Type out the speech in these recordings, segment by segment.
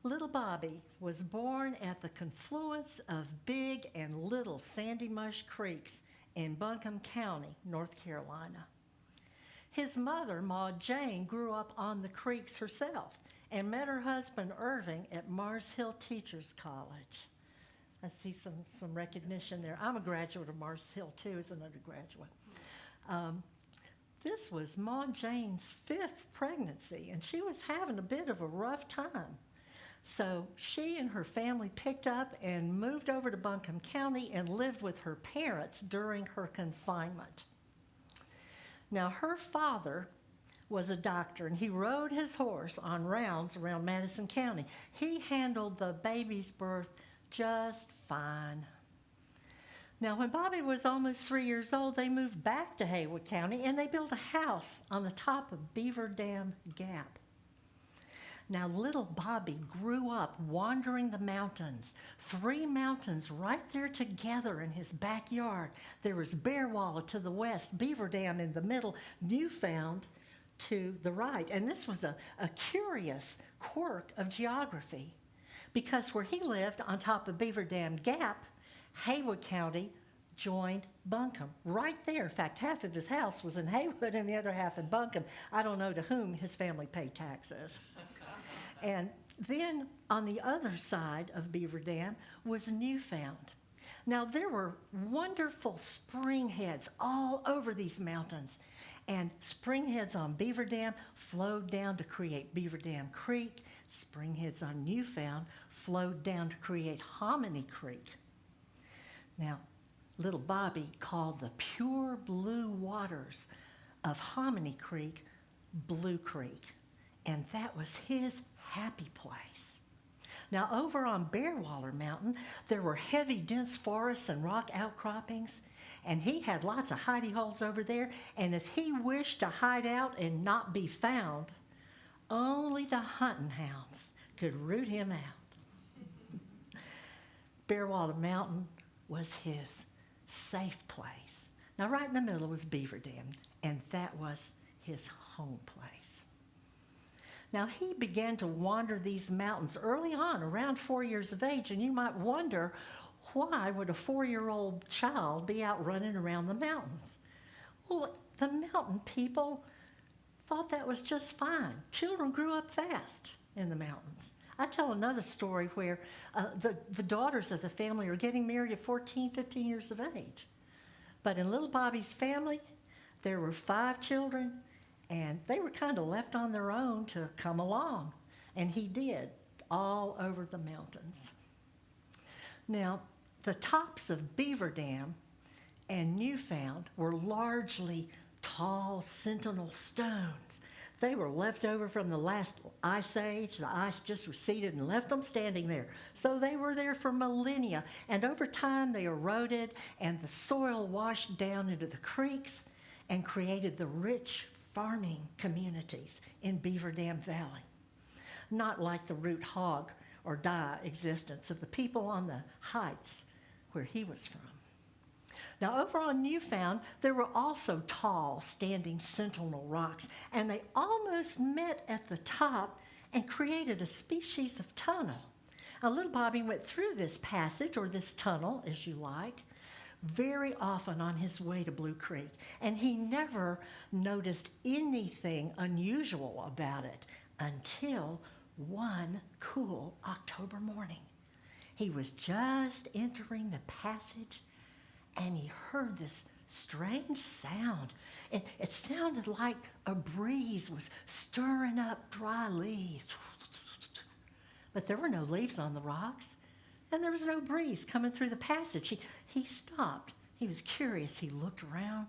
Little Bobby was born at the confluence of Big and Little Sandy Mush Creeks in Buncombe County, North Carolina. His mother, Maud Jane, grew up on the creeks herself and met her husband, Irving, at Mars Hill Teachers College. I see some recognition there. I'm a graduate of Mars Hill, too, as an undergraduate. This was Maud Jane's 5th pregnancy, and she was having a bit of a rough time. So she and her family picked up and moved over to Buncombe County and lived with her parents during her confinement. Now, her father was a doctor, and he rode his horse on rounds around Madison County. He handled the baby's birth just fine. Now, when Bobby was almost 3 years old, they moved back to Haywood County, and they built a house on the top of Beaver Dam Gap. Now, little Bobby grew up wandering the mountains, 3 mountains right there together in his backyard. There was Bear Wallow to the west, Beaver Dam in the middle, Newfound to the right. And this was a curious quirk of geography, because where he lived on top of Beaver Dam Gap, Haywood County joined Buncombe right there. In fact, half of his house was in Haywood and the other half in Buncombe. I don't know to whom his family paid taxes. And then on the other side of Beaver Dam was Newfound. Now, there were wonderful spring heads all over these mountains, and spring heads on Beaver Dam flowed down to create Beaver Dam Creek. Spring heads on Newfound flowed down to create Hominy Creek. Now, little Bobby called the pure blue waters of Hominy Creek Blue Creek, and that was his happy place. Now, over on Bear Wallow Mountain, there were heavy, dense forests and rock outcroppings, and he had lots of hidey holes over there, and if he wished to hide out and not be found, only the hunting hounds could root him out. Bear Wallow Mountain was his safe place. Now, right in the middle was Beaver Dam, and that was his home place. Now, he began to wander these mountains early on, around 4 years of age, and you might wonder, why would a 4-year-old child be out running around the mountains? Well, the mountain people thought that was just fine. Children grew up fast in the mountains. I tell another story where the daughters of the family are getting married at 14, 15 years of age. But in little Bobby's family, there were 5 children, and they were kind of left on their own to come along. And he did, all over the mountains. Now, the tops of Beaver Dam and Newfound were largely tall sentinel stones. They were left over from the last ice age. The ice just receded and left them standing there. So they were there for millennia. And over time, they eroded, and the soil washed down into the creeks and created the rich farming communities in Beaver Dam Valley. Not like the root hog or die existence of the people on the heights where he was from. Now, over on Newfound, there were also tall, standing sentinel rocks, and they almost met at the top and created a species of tunnel. Now, little Bobby went through this passage, or this tunnel, as you like, very often on his way to Blue Creek, and he never noticed anything unusual about it until one cool October morning. He was just entering the passage, and he heard this strange sound. It sounded like a breeze was stirring up dry leaves. But there were no leaves on the rocks, and there was no breeze coming through the passage. He stopped. He was curious. He looked around,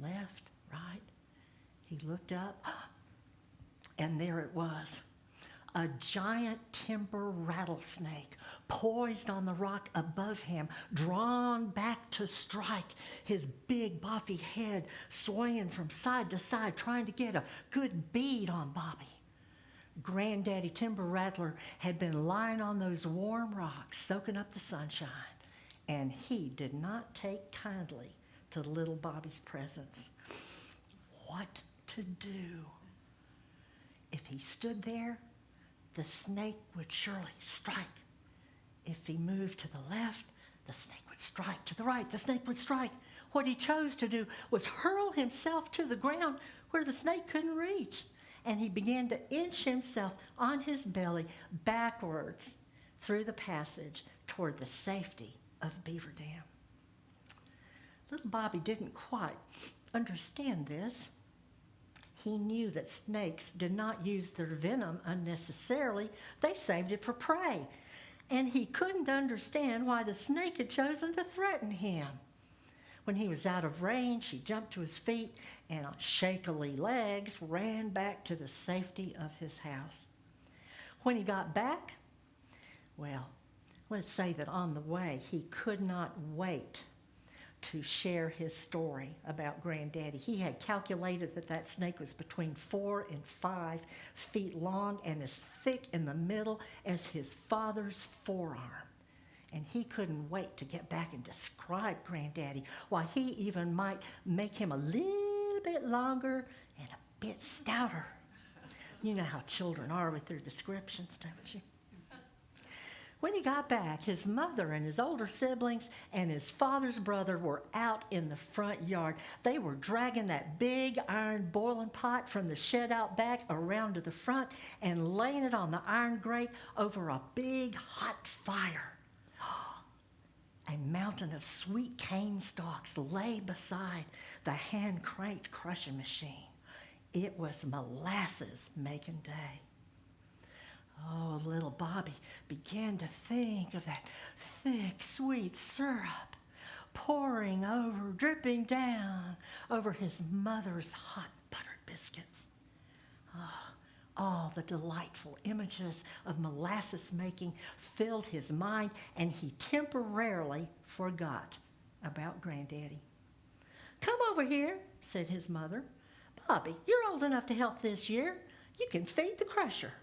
left, right. He looked up, and there it was. A giant timber rattlesnake poised on the rock above him, drawn back to strike, his big buffy head swaying from side to side, trying to get a good bead on Bobby. Granddaddy Timber Rattler had been lying on those warm rocks, soaking up the sunshine, and he did not take kindly to little Bobby's presence. What to do? If he stood there, the snake would surely strike. If he moved to the left, the snake would strike. To the right, the snake would strike. What he chose to do was hurl himself to the ground where the snake couldn't reach. And he began to inch himself on his belly backwards through the passage toward the safety of Beaver Dam. Little Bobby didn't quite understand this. He knew that snakes did not use their venom unnecessarily. They saved it for prey. And he couldn't understand why the snake had chosen to threaten him. When he was out of range, he jumped to his feet and on shakily legs ran back to the safety of his house. When he got back, well, let's say that on the way, he could not wait to share his story about Granddaddy. He had calculated that that snake was between 4 and 5 feet long and as thick in the middle as his father's forearm. And he couldn't wait to get back and describe Granddaddy, why he even might make him a little bit longer and a bit stouter. You know how children are with their descriptions, don't you? When he got back, his mother and his older siblings and his father's brother were out in the front yard. They were dragging that big iron boiling pot from the shed out back around to the front and laying it on the iron grate over a big hot fire. A mountain of sweet cane stalks lay beside the hand-cranked crushing machine. It was molasses making day. Oh, little Bobby began to think of that thick, sweet syrup pouring over, dripping down over his mother's hot buttered biscuits. Oh, all the delightful images of molasses making filled his mind, and he temporarily forgot about Granddaddy. "Come over here," said his mother. "Bobby, you're old enough to help this year. You can feed the crusher."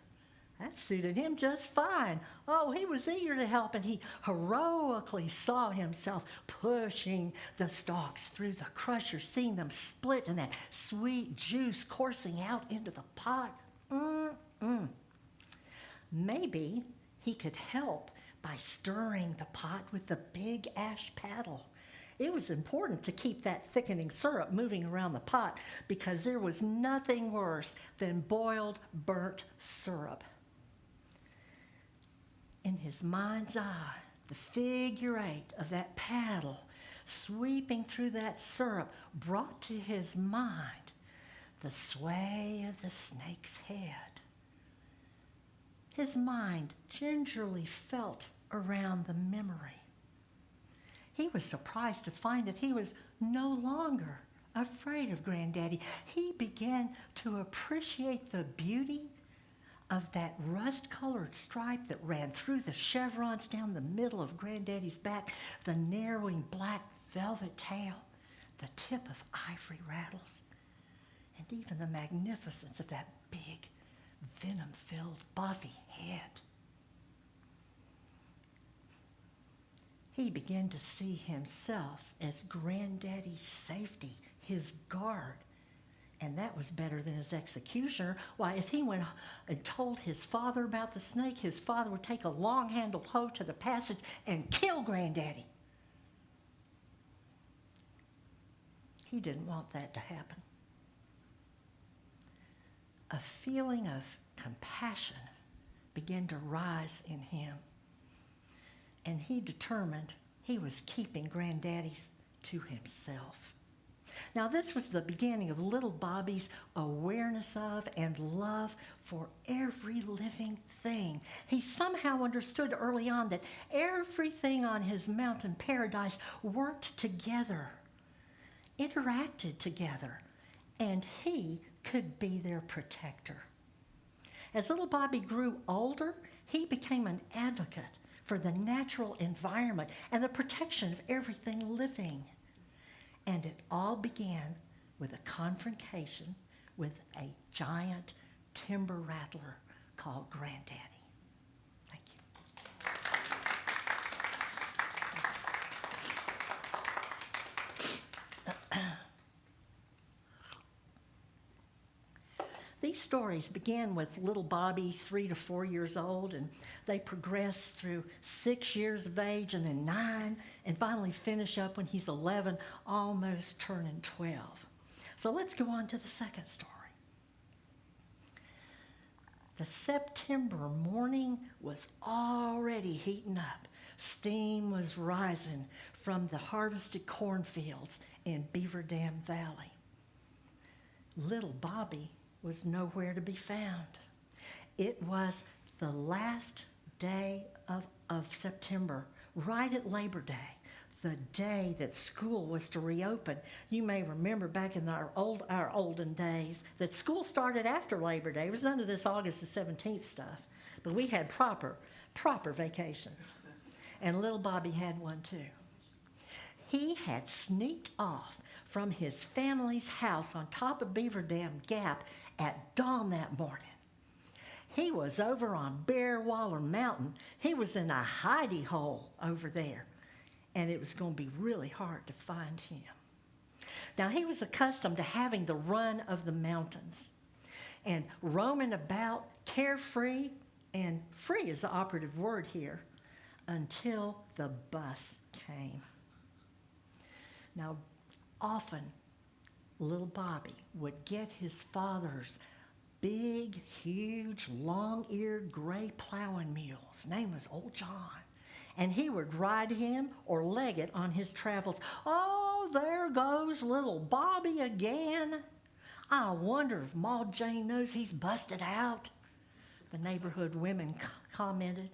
That suited him just fine. Oh, he was eager to help, and he heroically saw himself pushing the stalks through the crusher, seeing them split and that sweet juice coursing out into the pot. Maybe he could help by stirring the pot with the big ash paddle. It was important to keep that thickening syrup moving around the pot because there was nothing worse than boiled, burnt syrup. In his mind's eye, the figure 8 of that paddle sweeping through that syrup brought to his mind the sway of the snake's head. His mind gingerly felt around the memory. He was surprised to find that he was no longer afraid of Granddaddy. He began to appreciate the beauty of that rust-colored stripe that ran through the chevrons down the middle of Granddaddy's back, the narrowing black velvet tail, the tip of ivory rattles, and even the magnificence of that big, venom-filled, buffy head. He began to see himself as Granddaddy's safety, his guard. And that was better than his executioner. Why, if he went and told his father about the snake, his father would take a long-handled hoe to the passage and kill Granddaddy. He didn't want that to happen. A feeling of compassion began to rise in him. And he determined he was keeping Granddaddy's to himself. Now, this was the beginning of little Bobby's awareness of and love for every living thing. He somehow understood early on that everything on his mountain paradise worked together, interacted together, and he could be their protector. As little Bobby grew older, he became an advocate for the natural environment and the protection of everything living. And it all began with a confrontation with a giant timber rattler called Granddaddy. Thank you. These these stories begin with little Bobby, 3 to 4 years old, and they progress through 6 years of age and then 9, and finally finish up when he's 11, almost turning 12. So let's go on to the second story. The September morning was already heating up. Steam was rising from the harvested cornfields in Beaver Dam Valley. Little Bobby was nowhere to be found. It was the last day of September, right at Labor Day, the day that school was to reopen. You may remember back in our olden days that school started after Labor Day. It was none of this August the 17th stuff, but we had proper vacations. And little Bobby had one too. He had sneaked off from his family's house on top of Beaver Dam Gap at dawn that morning. He was over on Bear Waller Mountain. He was in a hidey hole over there, and it was going to be really hard to find him. Now, he was accustomed to having the run of the mountains and roaming about carefree, and free is the operative word here, until the bus came. Now, often, little Bobby would get his father's big, huge, long-eared gray plowing mule. His name was Old John. And he would ride him or leg it on his travels. Oh, there goes little Bobby again. I wonder if Ma Jane knows he's busted out, the neighborhood women commented.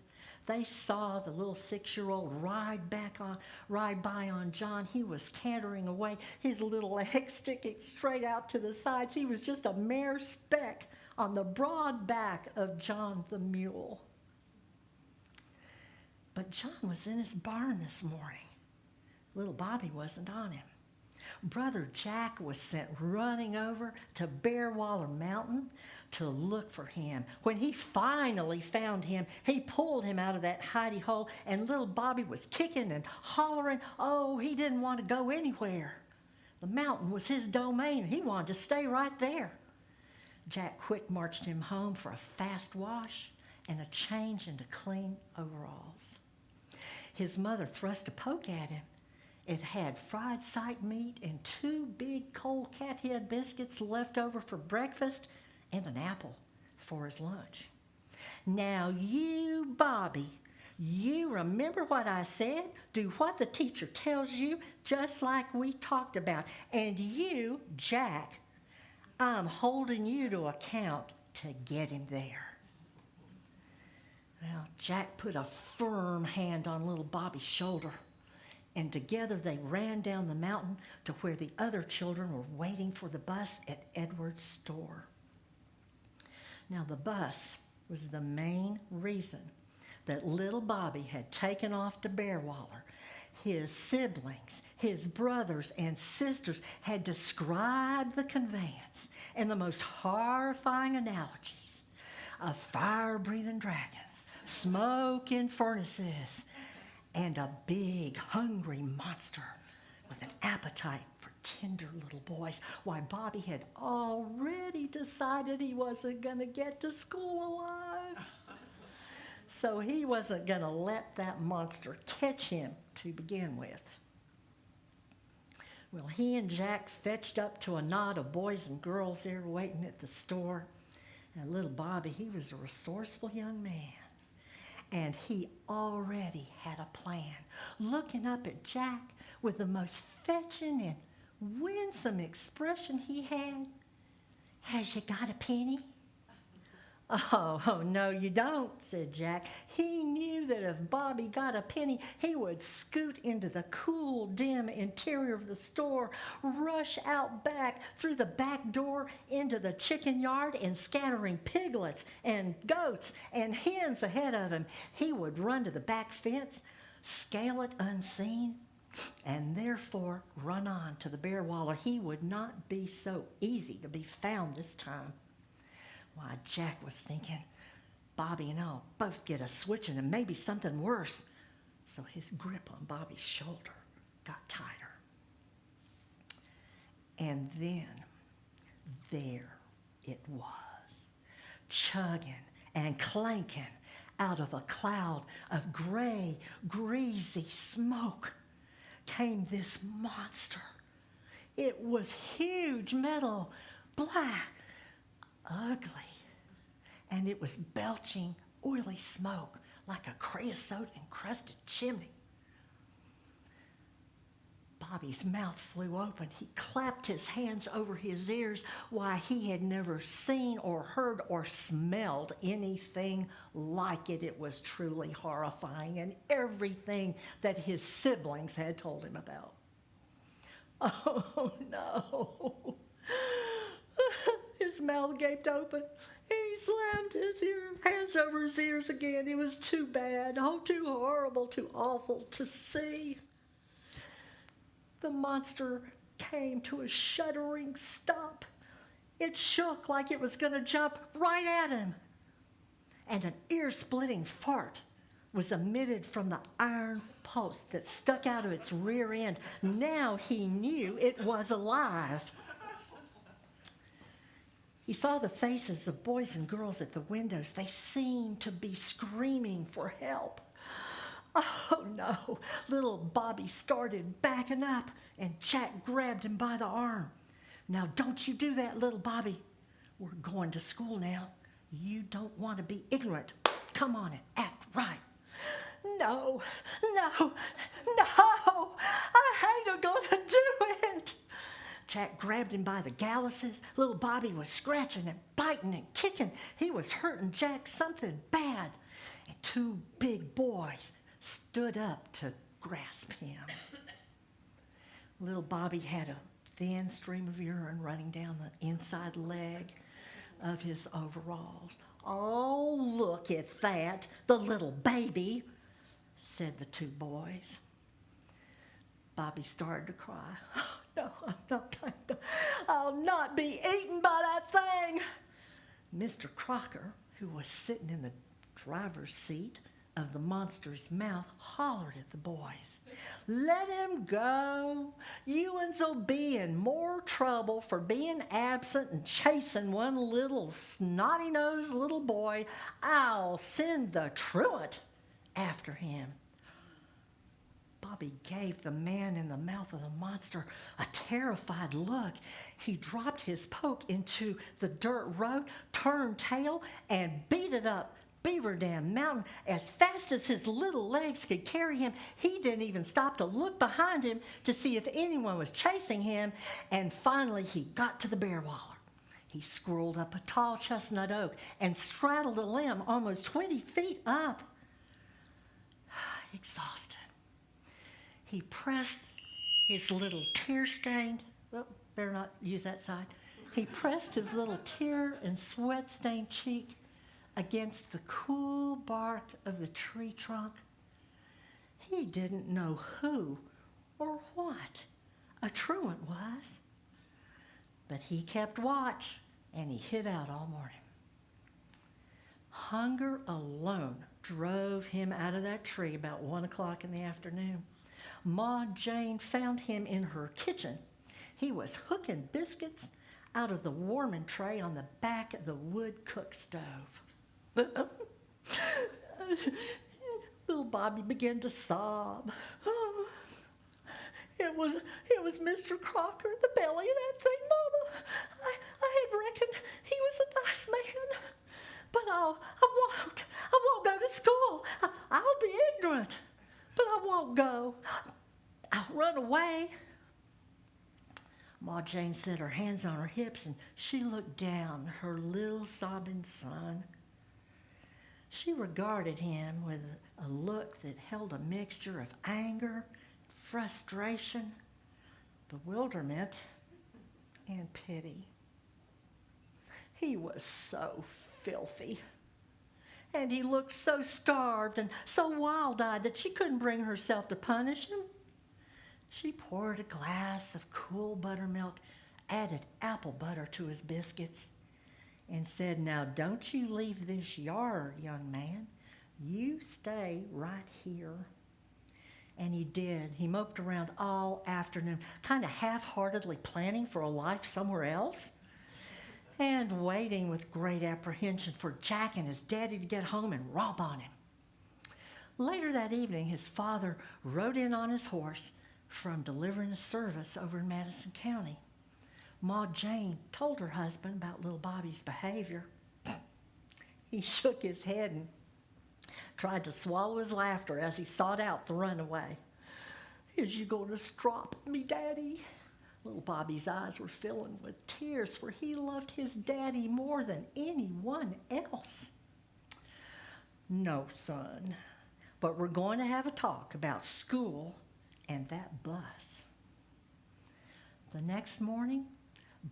They saw the little 6-year-old ride by on John. He was cantering away, his little legs sticking straight out to the sides. He was just a mere speck on the broad back of John the mule. But John was in his barn this morning. Little Bobby wasn't on him. Brother Jack was sent running over to Bear Waller Mountain to look for him. When he finally found him, he pulled him out of that hidey hole, and little Bobby was kicking and hollering. Oh, he didn't want to go anywhere. The mountain was his domain. He wanted to stay right there. Jack quick marched him home for a fast wash and a change into clean overalls. His mother thrust a poke at him. It had fried sight meat and 2 big cold cat head biscuits left over for breakfast and an apple for his lunch. Now you, Bobby, you remember what I said? Do what the teacher tells you, just like we talked about. And you, Jack, I'm holding you to account to get him there. Well, Jack put a firm hand on little Bobby's shoulder, and together they ran down the mountain to where the other children were waiting for the bus at Edward's store. Now, the bus was the main reason that little Bobby had taken off to Bear Waller. His siblings, his brothers and sisters had described the conveyance in the most horrifying analogies of fire-breathing dragons, smoke in furnaces, and a big, hungry monster with an appetite for tender little boys. Why, Bobby had already decided he wasn't going to get to school alive. So he wasn't going to let that monster catch him to begin with. Well, he and Jack fetched up to a knot of boys and girls there waiting at the store. And little Bobby, he was a resourceful young man. And he already had a plan. Looking up at Jack with the most fetching and winsome expression he had. Has you got a penny? Oh, no, you don't, said Jack. He knew that if Bobby got a penny, he would scoot into the cool, dim interior of the store, rush out back through the back door into the chicken yard, and scattering piglets and goats and hens ahead of him, he would run to the back fence, scale it unseen, and therefore run on to the Bear Waller. He would not be so easy to be found this time. Why, Jack was thinking, Bobby and I'll both get a switching and maybe something worse. So his grip on Bobby's shoulder got tighter. And then there it was. chugging and clanking out of a cloud of gray, greasy smoke came this monster. It was huge, metal, black, ugly, and it was belching oily smoke like a creosote-encrusted chimney. Bobby's mouth flew open. He clapped his hands over his ears. Why, he had never seen or heard or smelled anything like it. It was truly horrifying, and everything that his siblings had told him about. Oh, no. His mouth gaped open. He slammed his hands over his ears again. It was too bad, too horrible, too awful to see. The monster came to a shuddering stop. It shook like it was going to jump right at him. And an ear-splitting fart was emitted from the iron post that stuck out of its rear end. Now he knew it was alive. He saw the faces of boys and girls at the windows. They seemed to be screaming for help. Oh, no. Little Bobby started backing up, and Jack grabbed him by the arm. Now, don't you do that, little Bobby. We're going to school now. You don't want to be ignorant. Come on and act right. No, I ain't gonna do it. Jack grabbed him by the galluses. Little Bobby was scratching and biting and kicking. He was hurting Jack something bad. And two big boys stood up to grasp him. Little Bobby had a thin stream of urine running down the inside leg of his overalls. Oh, look at that, the little baby, said the two boys. Bobby started to cry. Oh, no, I'll not be eaten by that thing. Mr. Crocker, who was sitting in the driver's seat of the monster's mouth, hollered at the boys. Let him go. You uns'll be in more trouble for being absent and chasing one little snotty-nosed little boy. I'll send the truant after him. Bobby gave the man in the mouth of the monster a terrified look. He dropped his poke into the dirt road, turned tail, and beat it up Beaver Dam Mountain as fast as his little legs could carry him. He didn't even stop to look behind him to see if anyone was chasing him. And finally, he got to the bear waller. He scrolled up a tall chestnut oak and straddled a limb almost 20 feet up. Exhausted, he pressed his little tear-stained, better not use that side. He pressed his little tear and sweat-stained cheek against the cool bark of the tree trunk. He didn't know who or what a truant was, but he kept watch and he hid out all morning. Hunger alone drove him out of that tree about 1 o'clock in the afternoon. Ma Jane found him in her kitchen. He was hooking biscuits out of the warming tray on the back of the wood cook stove. Little Bobby began to sob. Oh, it was Mr. Crocker, the belly of that thing, Mama. I had reckoned he was a nice man, but I won't go to school. I'll be ignorant, but I won't go. I'll run away. Ma Jane set her hands on her hips and she looked down at her little sobbing son. She regarded him with a look that held a mixture of anger, frustration, bewilderment, and pity. He was so filthy, and he looked so starved and so wild-eyed that she couldn't bring herself to punish him. She poured a glass of cool buttermilk, added apple butter to his biscuits, and said, "Now don't you leave this yard, young man. You stay right here." And he did. He moped around all afternoon, kind of half-heartedly planning for a life somewhere else. and waiting with great apprehension for Jack and his daddy to get home and romp on him. Later that evening, his father rode in on his horse from delivering a service over in Madison County. Ma Jane told her husband about little Bobby's behavior. He shook his head and tried to swallow his laughter as he sought out the runaway. "Is you going to strop me, Daddy?" Little Bobby's eyes were filling with tears, for he loved his daddy more than anyone else. "No, son, but we're going to have a talk about school and that bus." The next morning,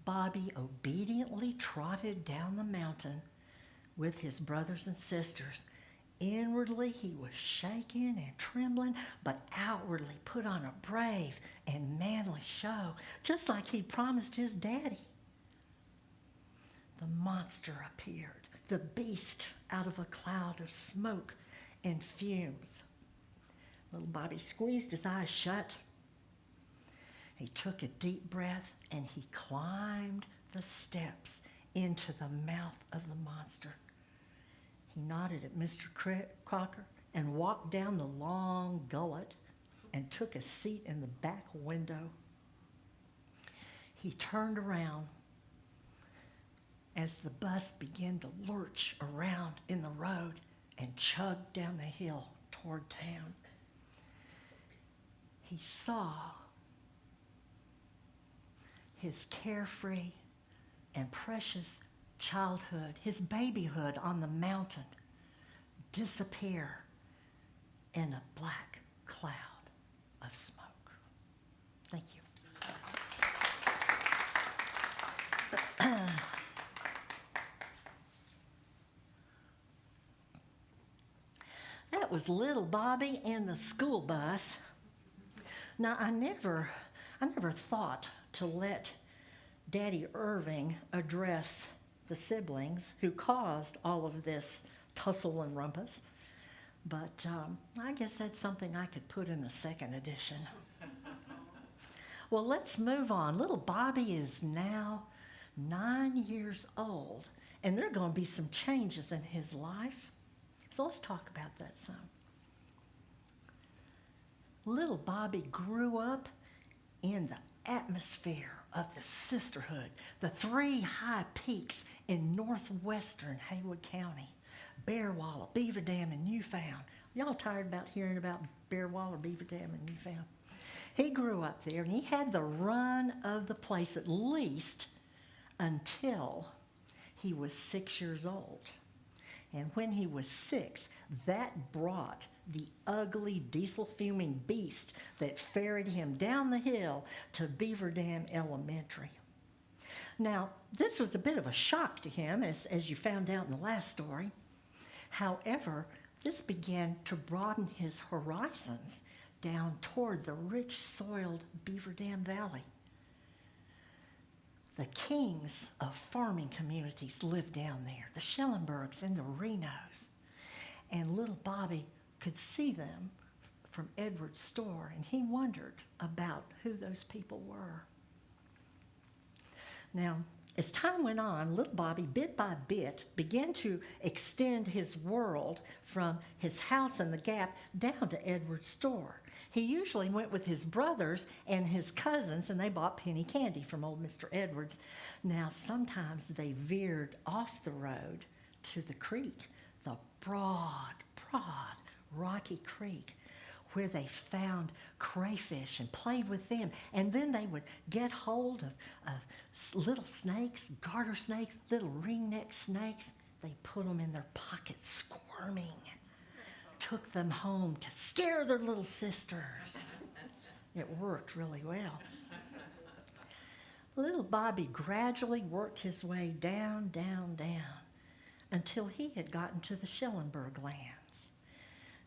Bobby obediently trotted down the mountain with his brothers and sisters. Inwardly, he was shaking and trembling, but outwardly put on a brave and manly show, just like he promised his daddy. The monster appeared, the beast out of a cloud of smoke and fumes. Little Bobby squeezed his eyes shut. He took a deep breath and he climbed the steps into the mouth of the monster. He nodded at Mr. Crocker and walked down the long gullet and took a seat in the back window. He turned around as the bus began to lurch around in the road and chugged down the hill toward town. He saw his carefree and precious childhood, his babyhood on the mountain, disappear in a black cloud of smoke. Thank you. That was Little Bobby and the School Bus. Now, I never thought to let Daddy Irving address the siblings who caused all of this tussle and rumpus, but I guess that's something I could put in the second edition. Well, let's move on. Little Bobby is now 9 years old, and there are going to be some changes in his life. So let's talk about that some. Little Bobby grew up in the atmosphere of the sisterhood, the three high peaks in northwestern Haywood County: Bear Wallow, Beaver Dam, and Newfound. Y'all tired about hearing about Bear Wallow, Beaver Dam, and Newfound? He grew up there, and he had the run of the place at least until he was 6 years old. And when he was 6, that brought the ugly diesel-fuming beast that ferried him down the hill to Beaver Dam Elementary. Now, this was a bit of a shock to him, as you found out in the last story. However, this began to broaden his horizons down toward the rich soiled Beaver Dam Valley. The kings of farming communities lived down there, the Schellenbergs and the Renos. And little Bobby could see them from Edward's store, and he wondered about who those people were. Now, as time went on, little Bobby, bit by bit, began to extend his world from his house in the Gap down to Edward's store. He usually went with his brothers and his cousins, and they bought penny candy from old Mr. Edwards. Now, sometimes they veered off the road to the creek, the broad, rocky creek, where they found crayfish and played with them. And then they would get hold of little snakes, garter snakes, little ringneck snakes. They put them in their pockets, squirming. Took them home to scare their little sisters. It worked really well. Little Bobby gradually worked his way down, until he had gotten to the Schellenberg lands.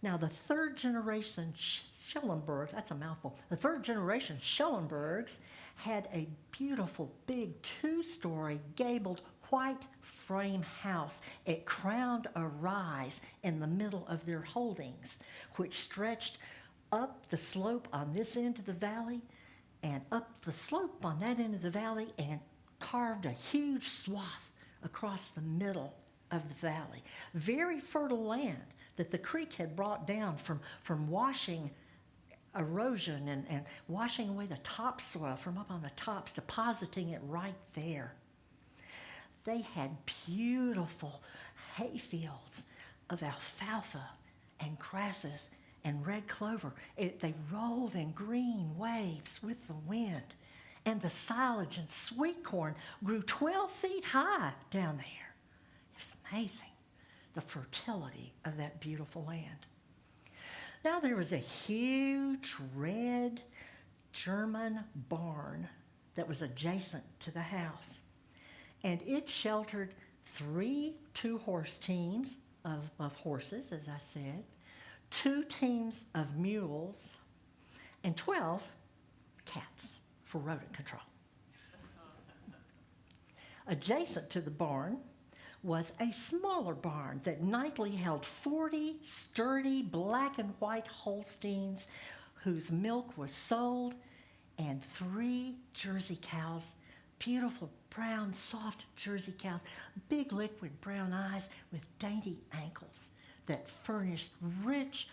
Now, the third generation Schellenberg, that's a mouthful, the third generation Schellenbergs had a beautiful big 2-story gabled white frame house. It crowned a rise in the middle of their holdings, which stretched up the slope on this end of the valley and up the slope on that end of the valley and carved a huge swath across the middle of the valley. Very fertile land that the creek had brought down from washing erosion and washing away the topsoil from up on the tops, depositing it right there. They had beautiful hay fields of alfalfa and grasses and red clover. They rolled in green waves with the wind. And the silage and sweet corn grew 12 feet high down there. It was amazing, the fertility of that beautiful land. Now there was a huge red German barn that was adjacent to the house. And it sheltered 3 two-horse teams of horses, as I said, 2 teams of mules, and 12 cats for rodent control. Adjacent to the barn was a smaller barn that nightly held 40 sturdy black and white Holsteins whose milk was sold, and 3 Jersey cows, beautiful brown, soft Jersey cows, big liquid brown eyes with dainty ankles that furnished rich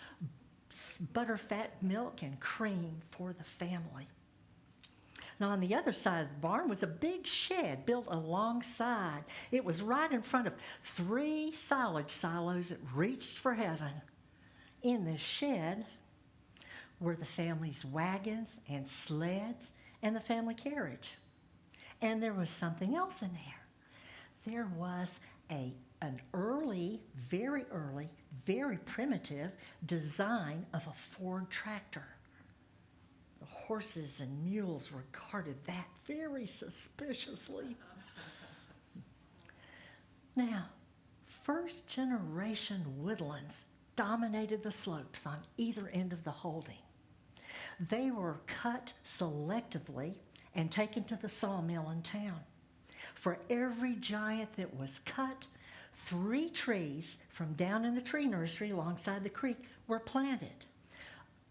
butterfat milk and cream for the family. Now, on the other side of the barn was a big shed built alongside. It was right in front of 3 silage silos that reached for heaven. In the shed were the family's wagons and sleds and the family carriage. And there was something else in there. There was an early, very primitive design of a Ford tractor. The horses and mules regarded that very suspiciously. Now, first-generation woodlands dominated the slopes on either end of the holding. They were cut selectively and taken to the sawmill in town. For every giant that was cut, 3 trees from down in the tree nursery alongside the creek were planted.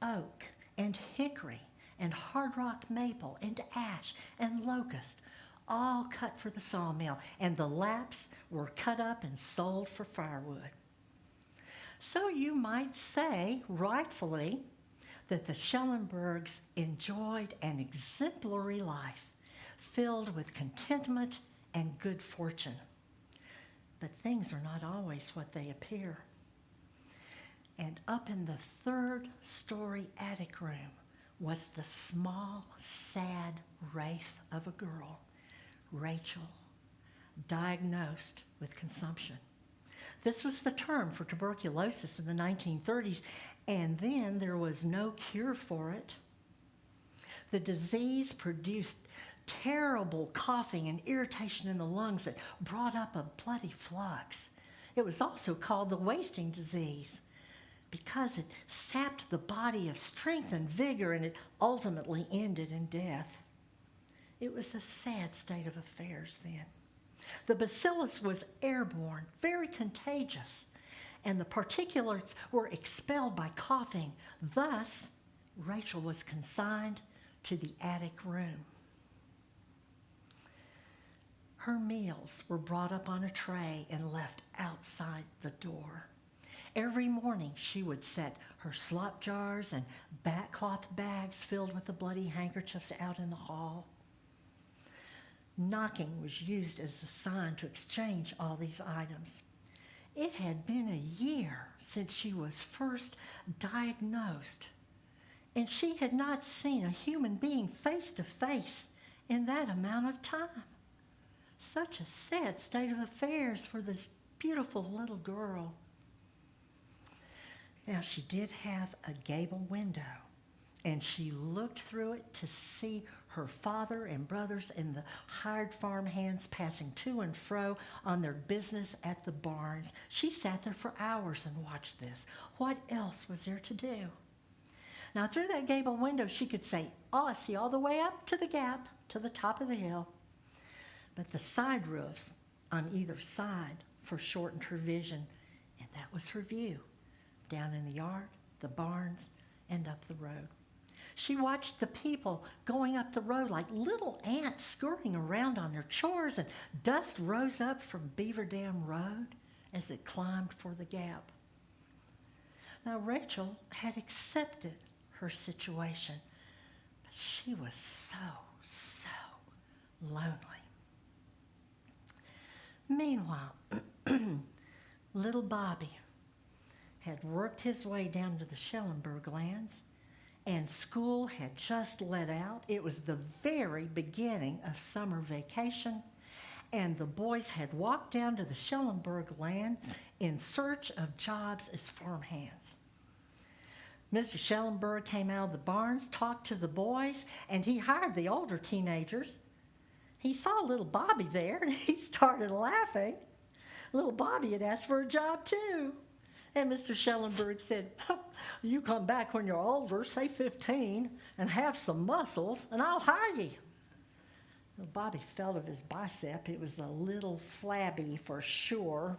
Oak and hickory and hard rock maple and ash and locust, all cut for the sawmill, and the laps were cut up and sold for firewood. So you might say, rightfully, that the Schellenbergs enjoyed an exemplary life filled with contentment and good fortune. But things are not always what they appear. And up in the 3rd-story attic room was the small, sad wraith of a girl, Rachel, diagnosed with consumption. This was the term for tuberculosis in the 1930s, and then there was no cure for it. The disease produced terrible coughing and irritation in the lungs that brought up a bloody flux. It was also called the wasting disease because it sapped the body of strength and vigor, and it ultimately ended in death. It was a sad state of affairs then. The bacillus was airborne, very contagious, and the particulates were expelled by coughing. Thus, Rachel was consigned to the attic room. Her meals were brought up on a tray and left outside the door. Every morning she would set her slop jars and backcloth bags filled with the bloody handkerchiefs out in the hall. Knocking was used as a sign to exchange all these items. It had been a year since she was first diagnosed, and she had not seen a human being face to face in that amount of time. Such a sad state of affairs for this beautiful little girl. Now, she did have a gable window, and she looked through it to see her father and brothers and the hired farm hands passing to and fro on their business at the barns. She sat there for hours and watched this. What else was there to do? Now, through that gable window, she could say, "Oh, I see all the way up to the gap, to the top of the hill." But the side roofs on either side foreshortened her vision, and that was her view, down in the yard, the barns, and up the road. She watched the people going up the road like little ants scurrying around on their chores, and dust rose up from Beaver Dam Road as it climbed for the Gap. Now, Rachel had accepted her situation, but she was so lonely. Meanwhile, little Bobby had worked his way down to the Schellenberg lands, and school had just let out. It was the very beginning of summer vacation, and the boys had walked down to the Schellenberg land in search of jobs as farmhands. Mr. Schellenberg came out of the barns, talked to the boys, and he hired the older teenagers. He saw little Bobby there, and he started laughing. Little Bobby had asked for a job, too. And Mr. Schellenberg said, "You come back when you're older, say 15, and have some muscles, and I'll hire you." Well, Bobby felt of his bicep. It was a little flabby for sure.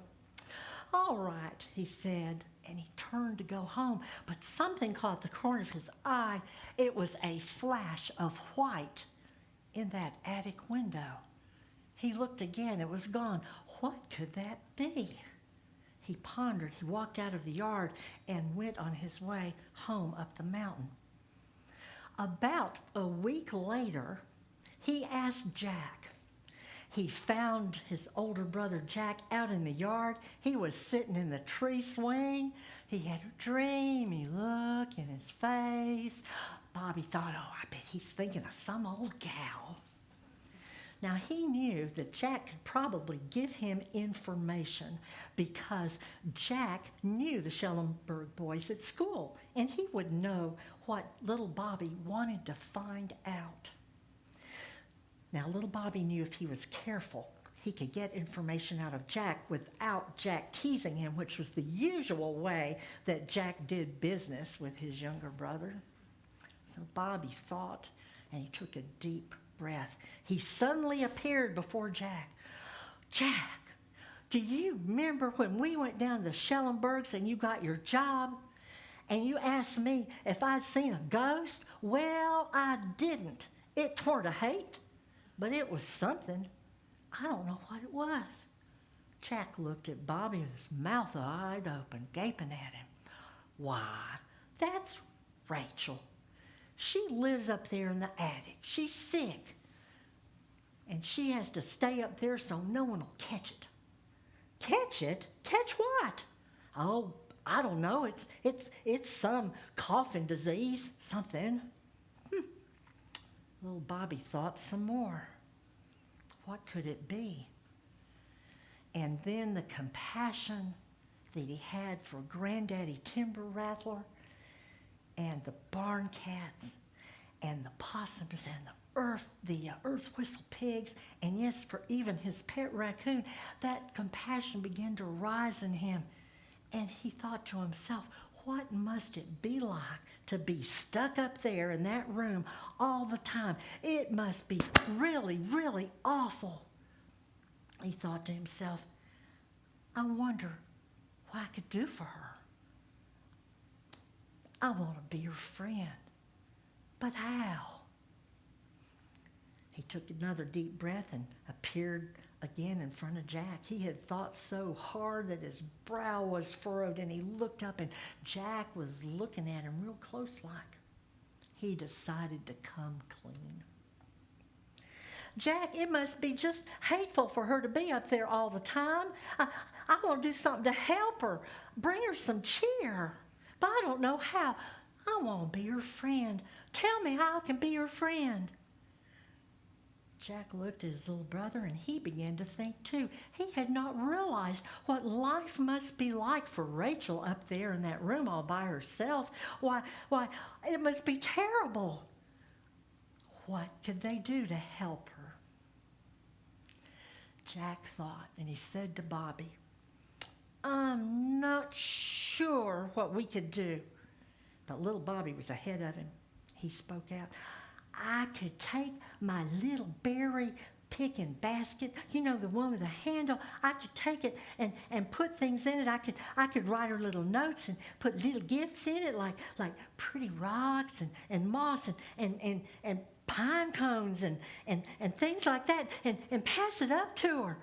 "All right," he said, and he turned to go home, but something caught the corner of his eye. It was a flash of white in that attic window. He looked again. It was gone. What could that be? He pondered. He walked out of the yard and went on his way home up the mountain. About a week later, he asked Jack. He found his older brother Jack out in the yard. He was sitting in the tree swing. He had a dreamy look in his face. Bobby thought, "Oh, I bet he's thinking of some old gal." Now, he knew that Jack could probably give him information because Jack knew the Schellenberg boys at school, and he would know what little Bobby wanted to find out. Now, little Bobby knew if he was careful, he could get information out of Jack without Jack teasing him, which was the usual way that Jack did business with his younger brother. So Bobby thought, and he took a deep breath. He suddenly appeared before Jack. "Jack, do you remember when we went down to the Schellenbergs and you got your job? And you asked me if I'd seen a ghost? Well, I didn't. It turned a hate, but it was something. I don't know what it was." Jack looked at Bobby with his mouth wide open, gaping at him. "Why, that's Rachel. She lives up there in the attic. She's sick. And she has to stay up there so no one will catch it." "Catch it? Catch what?" "Oh, I don't know. It's some coughing disease, something." Little Bobby thought some more. What could it be? And then the compassion that he had for Granddaddy Timber Rattler and the barn cats and the possums and the earth whistle pigs, and yes, for even his pet raccoon, that compassion began to rise in him. And he thought to himself, what must it be like to be stuck up there in that room all the time? It must be really, really awful. He thought to himself, I wonder what I could do for her. I want to be her friend, but how? He took another deep breath and appeared again in front of Jack. He had thought so hard that his brow was furrowed, and he looked up, and Jack was looking at him real close like. He decided to come clean. Jack, it must be just hateful for her to be up there all the time. I want to do something to help her, bring her some cheer, but I don't know how. I want to be her friend. Tell me how I can be her friend. Jack looked at his little brother, and he began to think too. He had not realized what life must be like for Rachel up there in that room all by herself. Why, it must be terrible. What could they do to help her? Jack thought, and he said to Bobby, I'm not sure what we could do. But little Bobby was ahead of him. He spoke out, I could take my little berry picking basket, you know, the one with the handle. I could take it and put things in it. I could write her little notes and put little gifts in it, like pretty rocks and moss and pine cones and things like that, and pass it up to her.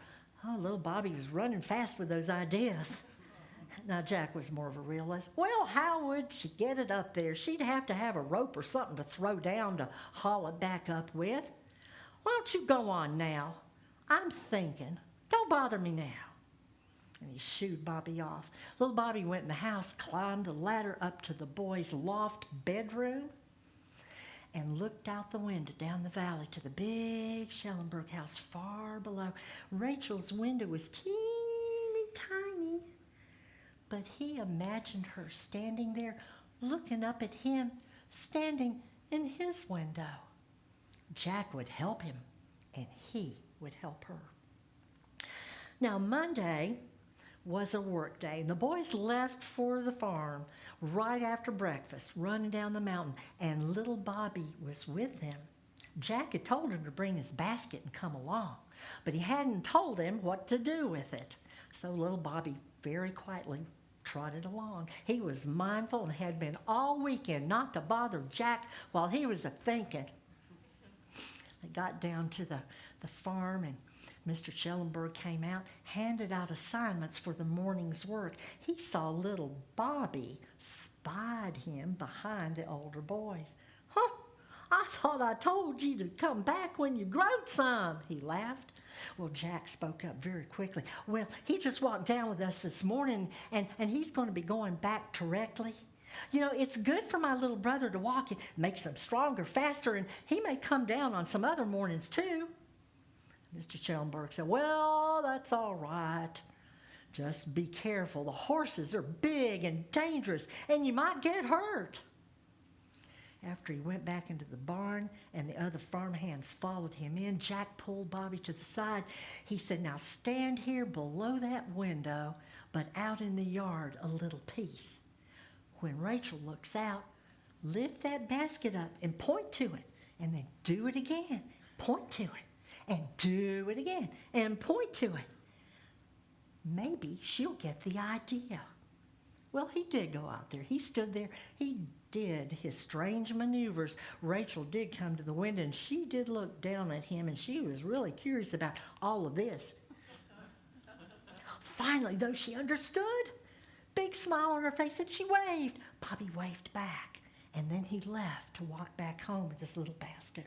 Oh, little Bobby was running fast with those ideas. Now, Jack was more of a realist. Well, how would she get it up there? She'd have to have a rope or something to throw down to haul it back up with. Why don't you go on now? I'm thinking. Don't bother me now. And he shooed Bobby off. Little Bobby went in the house, climbed the ladder up to the boys' loft bedroom, and looked out the window down the valley to the big Schellenberg house far below. Rachel's window was teeny tiny, but he imagined her standing there, looking up at him, standing in his window. Jack would help him, and he would help her. Now, Monday was a work day, and the boys left for the farm right after breakfast, running down the mountain, and little Bobby was with them. Jack had told him to bring his basket and come along, but he hadn't told him what to do with it. So little Bobby very quietly trotted along. He was mindful and had been all weekend not to bother Jack while he was a-thinking. They got down to the farm, and Mr. Schellenberg came out, handed out assignments for the morning's work. He saw little Bobby, spied him behind the older boys. Huh, I thought I told you to come back when you growed some, he laughed. Well, Jack spoke up very quickly. Well, he just walked down with us this morning, and he's going to be going back directly. You know, it's good for my little brother to walk. It makes him stronger, faster, and he may come down on some other mornings, too. Mr. Schellenberg said, well, that's all right. Just be careful. The horses are big and dangerous, and you might get hurt. After he went back into the barn and the other farmhands followed him in, Jack pulled Bobby to the side. He said, now stand here below that window, but out in the yard a little piece. When Rachel looks out, lift that basket up and point to it, and then do it again. Point to it, and do it again, and point to it. Maybe she'll get the idea. Well, he did go out there. He stood there. He did his strange maneuvers. Rachel did come to the window, and she did look down at him, and she was really curious about all of this. Finally, though, she understood. Big smile on her face, and she waved. Bobby waved back, and then he left to walk back home with his little basket.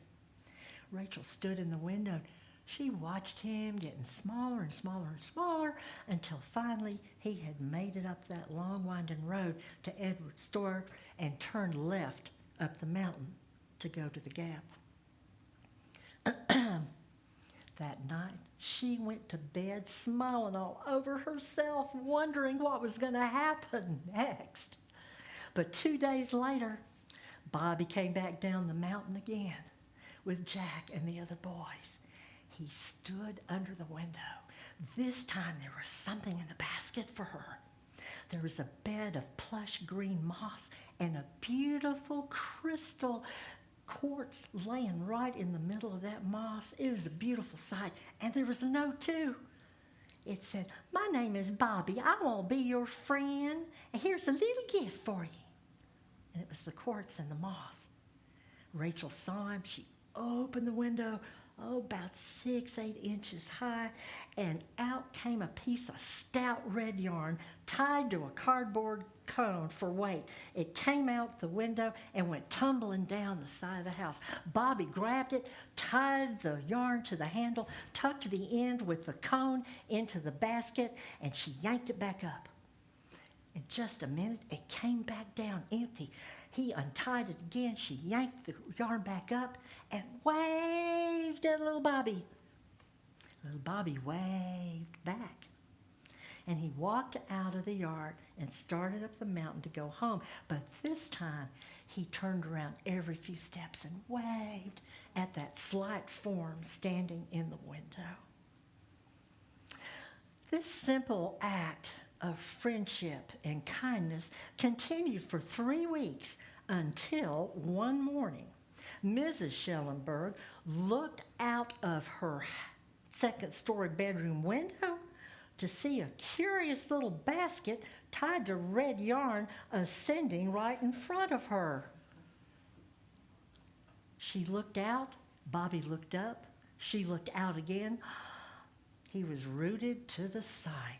Rachel stood in the window. She watched him getting smaller and smaller and smaller until finally he had made it up that long winding road to Edward's store and turned left up the mountain to go to the Gap. That night, she went to bed smiling all over herself, wondering what was going to happen next. But 2 days later, Bobby came back down the mountain again with Jack and the other boys. He stood under the window. This time there was something in the basket for her. There was a bed of plush green moss and a beautiful crystal quartz laying right in the middle of that moss. It was a beautiful sight. And there was a note, too. It said, my name is Bobby. I want to be your friend. And here's a little gift for you. And it was the quartz and the moss. Rachel saw him. She opened the window, about 6-8 inches high, and out came a piece of stout red yarn tied to a cardboard cone for weight. It came out the window and went tumbling down the side of the house. Bobby grabbed it, tied the yarn to the handle, tucked the end with the cone into the basket, and she yanked it back up. In just a minute, it came back down empty. He untied it again. She yanked the yarn back up and waved at little Bobby. Little Bobby waved back. And he walked out of the yard and started up the mountain to go home. But this time, he turned around every few steps and waved at that slight form standing in the window. This simple act of friendship and kindness continued for 3 weeks until one morning, Mrs. Schellenberg looked out of her second-story bedroom window to see a curious little basket tied to red yarn ascending right in front of her. She looked out. Bobby looked up. She looked out again. He was rooted to the side.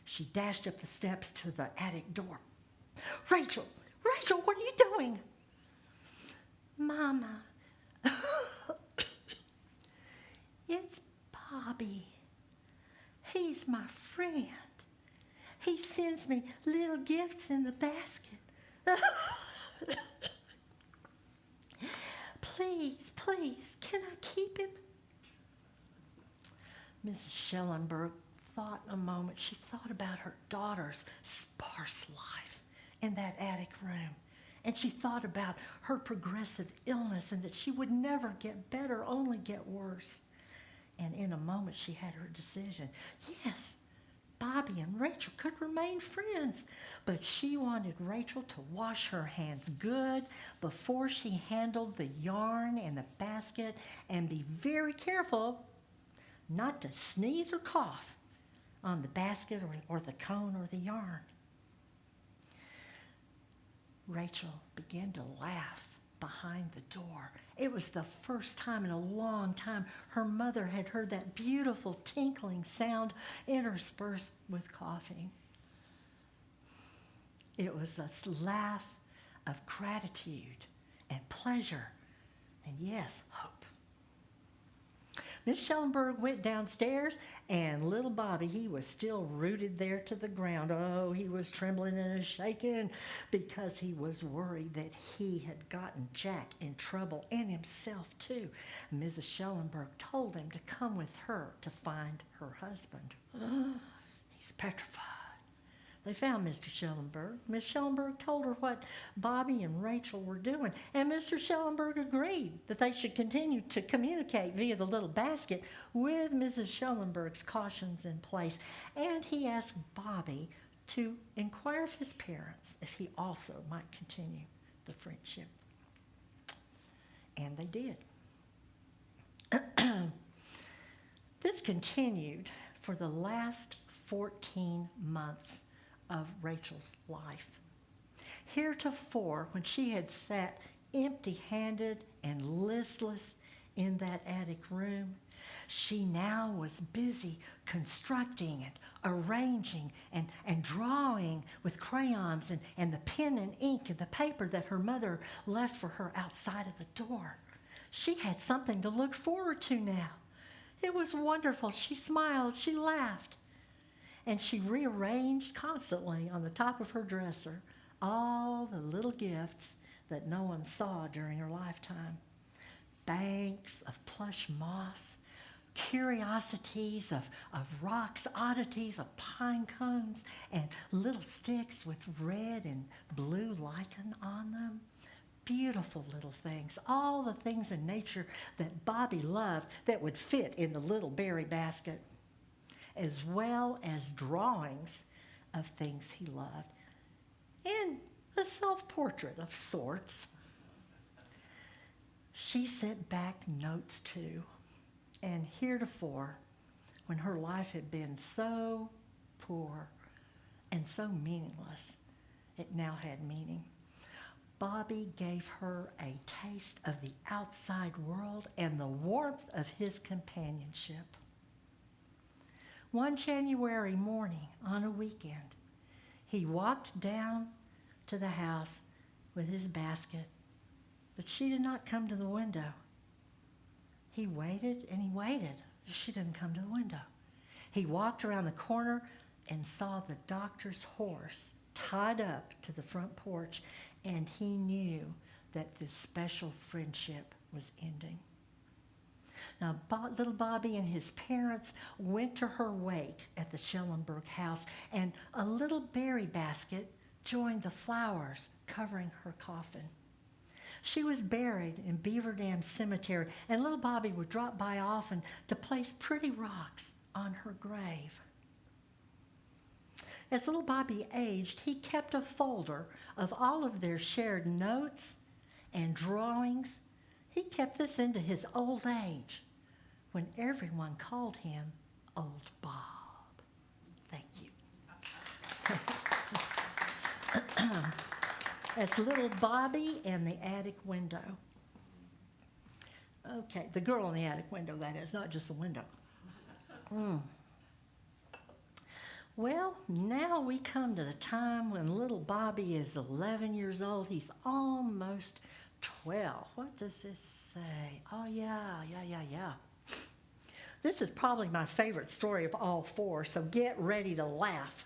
She dashed up the steps to the attic door. Rachel, what are you doing? Mama, it's Bobby. He's my friend. He sends me little gifts in the basket. Please, can I keep him? Mrs. Schellenberg thought a moment. She thought about her daughter's sparse life in that attic room. And she thought about her progressive illness and that she would never get better, only get worse. And in a moment, she had her decision. Yes, Bobby and Rachel could remain friends, but she wanted Rachel to wash her hands good before she handled the yarn and the basket and be very careful not to sneeze or cough on the basket or the cone or the yarn. Rachel began to laugh behind the door. It was the first time in a long time her mother had heard that beautiful tinkling sound interspersed with coughing. It was a laugh of gratitude and pleasure and, yes, hope. Miss Schellenberg went downstairs, and little Bobby, he was still rooted there to the ground. Oh, he was trembling and shaking because he was worried that he had gotten Jack in trouble and himself too. Mrs. Schellenberg told him to come with her to find her husband. He's petrified. They found Mr. Schellenberg. Miss Schellenberg told her what Bobby and Rachel were doing, and Mr. Schellenberg agreed that they should continue to communicate via the little basket with Mrs. Schellenberg's cautions in place, and he asked Bobby to inquire of his parents if he also might continue the friendship. And they did. This continued for the last 14 months of Rachel's life. Heretofore, when she had sat empty-handed and listless in that attic room, she now was busy constructing and arranging and drawing with crayons and the pen and ink and the paper that her mother left for her outside of the door. She had something to look forward to now. It was wonderful. She smiled, she laughed. And she rearranged constantly on the top of her dresser all the little gifts that no one saw during her lifetime. Banks of plush moss, curiosities of rocks, oddities of pine cones, and little sticks with red and blue lichen on them. Beautiful little things, all the things in nature that Bobby loved that would fit in the little berry basket, as well as drawings of things he loved, and a self-portrait of sorts. She sent back notes too, and heretofore, when her life had been so poor and so meaningless, it now had meaning. Bobby gave her a taste of the outside world and the warmth of his companionship. One January morning on a weekend, he walked down to the house with his basket, but she did not come to the window. He waited and he waited. She didn't come to the window. He walked around the corner and saw the doctor's horse tied up to the front porch, and he knew that this special friendship was ending. Now, little Bobby and his parents went to her wake at the Schellenberg house, and a little berry basket joined the flowers covering her coffin. She was buried in Beaver Dam Cemetery, and little Bobby would drop by often to place pretty rocks on her grave. As little Bobby aged, he kept a folder of all of their shared notes and drawings. He kept this into his old age, when everyone called him Old Bob. Thank you. That's little Bobby and the attic window. Okay, the girl in the attic window, that is, not just the window. Well, now we come to the time when little Bobby is 11 years old. He's almost 12. What does this say? Oh, yeah. This is probably my favorite story of all four, so get ready to laugh.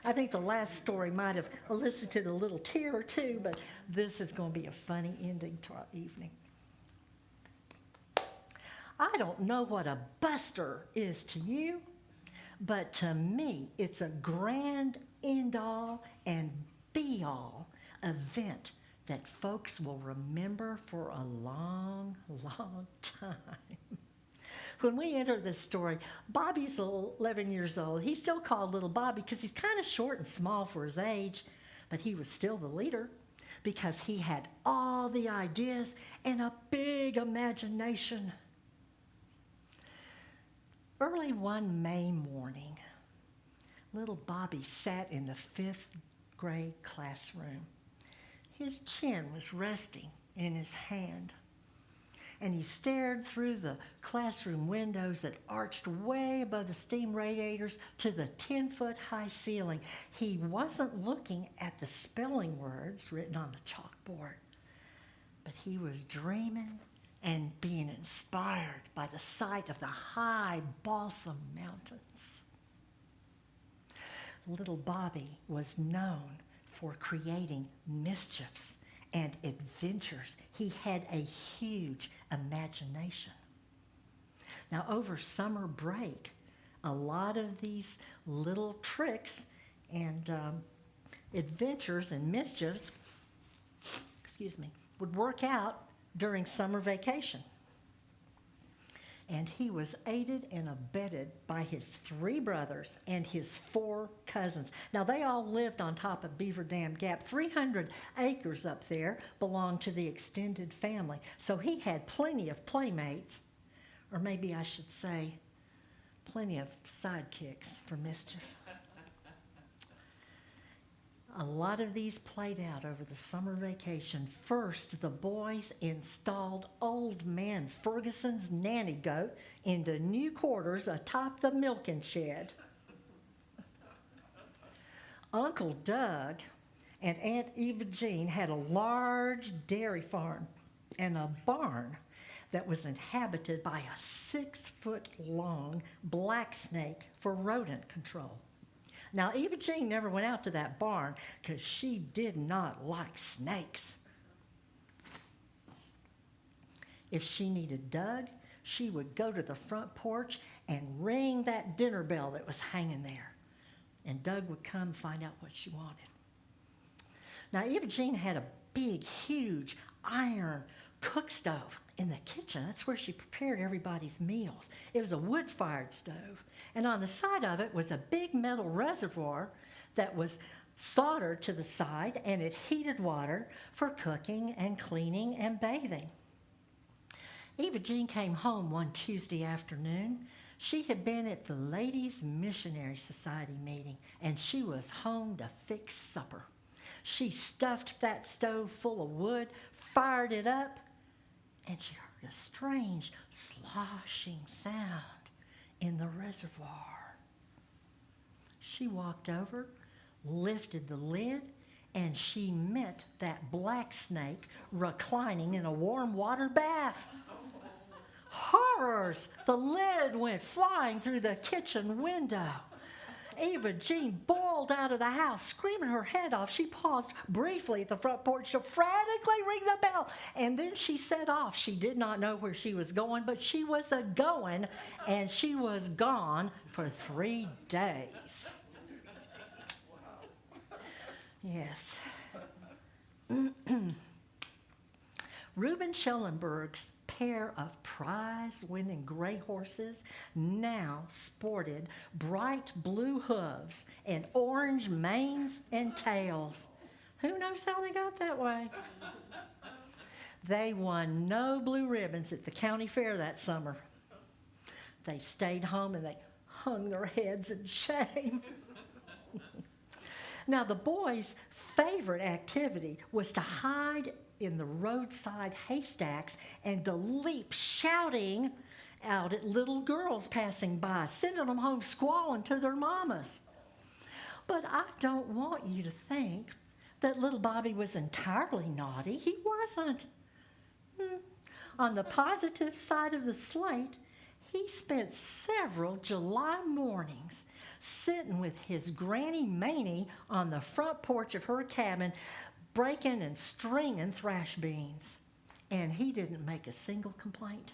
I think the last story might have elicited a little tear or two, but this is going to be a funny ending to our evening. I don't know what a buster is to you, but to me, it's a grand end-all and be-all event that folks will remember for a long, long time. When we enter this story, Bobby's 11 years old. He's still called Little Bobby because he's kind of short and small for his age, but he was still the leader because he had all the ideas and a big imagination. Early one May morning, little Bobby sat in the 5th grade classroom. His chin was resting in his hand, and he stared through the classroom windows that arched way above the steam radiators to the 10-foot-high ceiling. He wasn't looking at the spelling words written on the chalkboard, but he was dreaming and being inspired by the sight of the high Balsam Mountains. Little Bobby was known for creating mischiefs and adventures. He had a huge imagination. Now, over summer break, a lot of these little tricks and adventures and mischiefs, would work out during summer vacation. And he was aided and abetted by his 3 brothers and his 4 cousins. Now, they all lived on top of Beaver Dam Gap. 300 acres up there belonged to the extended family. So he had plenty of playmates, or maybe I should say, plenty of sidekicks for mischief. A lot of these played out over the summer vacation. First, the boys installed old man Ferguson's nanny goat into new quarters atop the milking shed. Uncle Doug and Aunt Eva Jean had a large dairy farm and a barn that was inhabited by a 6-foot-long black snake for rodent control. Now, Eva Jean never went out to that barn because she did not like snakes. If she needed Doug, she would go to the front porch and ring that dinner bell that was hanging there. And Doug would come find out what she wanted. Now, Eva Jean had a big, huge iron cook stove in the kitchen. That's where she prepared everybody's meals. It was a wood-fired stove. And on the side of it was a big metal reservoir that was soldered to the side, and it heated water for cooking and cleaning and bathing. Eva Jean came home one Tuesday afternoon. She had been at the Ladies Missionary Society meeting, and she was home to fix supper. She stuffed that stove full of wood, fired it up, and she heard a strange sloshing sound in the reservoir. She walked over, lifted the lid, and she met that black snake reclining in a warm water bath. Horrors! The lid went flying through the kitchen window. Eva Jean boiled out of the house, screaming her head off. She paused briefly at the front porch to frantically ring the bell, and then she set off. She did not know where she was going, but she was a-going, and she was gone for 3 days. Yes. Reuben Schellenberg's pair of prize-winning gray horses now sported bright blue hooves and orange manes and tails. Who knows how they got that way? They won no blue ribbons at the county fair that summer. they stayed home and they hung their heads in shame. Now, the boys' favorite activity was to hide in the roadside haystacks and to leap shouting out at little girls passing by, sending them home squalling to their mamas. But I don't want you to think that little Bobby was entirely naughty. He wasn't. On the positive side of the slate, he spent several July mornings sitting with his Granny Mamie on the front porch of her cabin, breaking and stringing thrash beans. And he didn't make a single complaint.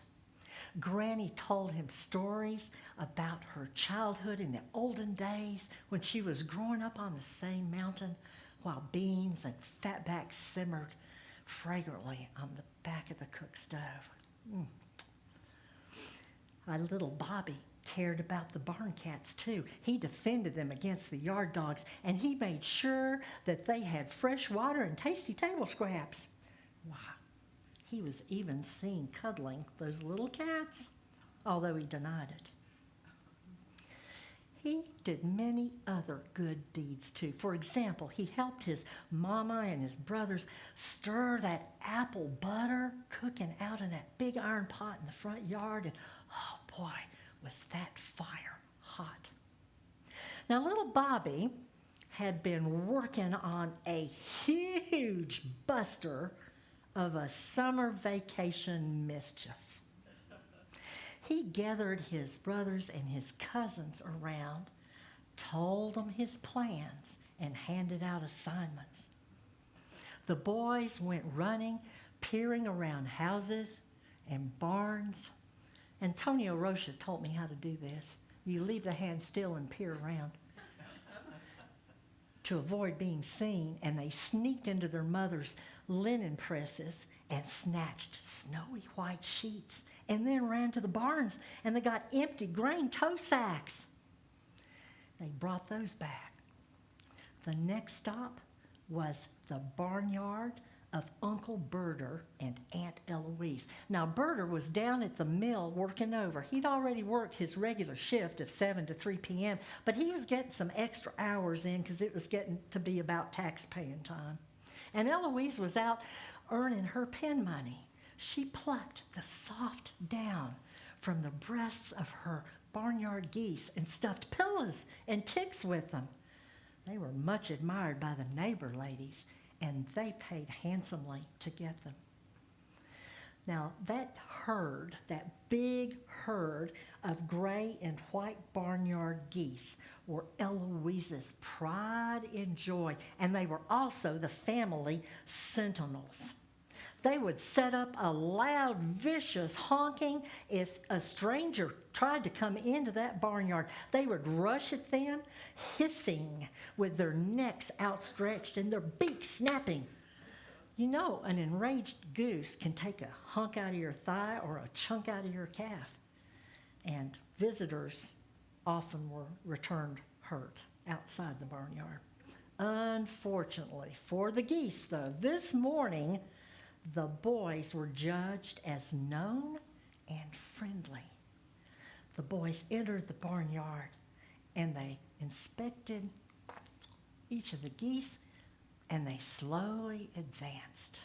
Granny told him stories about her childhood in the olden days when she was growing up on the same mountain while beans and fatbacks simmered fragrantly on the back of the cook stove. Our little Bobby cared about the barn cats too. He defended them against the yard dogs, and he made sure that they had fresh water and tasty table scraps. Wow. He was even seen cuddling those little cats, although he denied it. He did many other good deeds too. For example, he helped his mama and his brothers stir that apple butter cooking out in that big iron pot in the front yard, and oh boy, was that fire hot. Now, little Bobby had been working on a huge buster of a summer vacation mischief. He gathered his brothers and his cousins around, told them his plans, and handed out assignments. The boys went running, peering around houses and barns. Antonio Rocha taught me how to do this. You leave the hand still and peer around to avoid being seen, and they sneaked into their mother's linen presses and snatched snowy white sheets, and then ran to the barns and they got empty grain tow sacks. They brought those back. The next stop was the barnyard of Uncle Berter and Aunt Eloise. Now, Berter was down at the mill working over. He'd already worked his regular shift of 7 to 3 p.m., but he was getting some extra hours in because it was getting to be about tax-paying time. And Eloise was out earning her pen money. She plucked the soft down from the breasts of her barnyard geese and stuffed pillows and ticks with them. They were much admired by the neighbor ladies, and they paid handsomely to get them. Now, that herd, that big herd of gray and white barnyard geese were Eloise's pride and joy, and they were also the family sentinels. They would set up a loud, vicious honking if a stranger tried to come into that barnyard. They would rush at them, hissing with their necks outstretched and their beaks snapping. You know, an enraged goose can take a hunk out of your thigh or a chunk out of your calf. And visitors often were returned hurt outside the barnyard. Unfortunately for the geese, though, this morning, the boys were judged as known and friendly. The boys entered the barnyard and they inspected each of the geese, and they slowly advanced.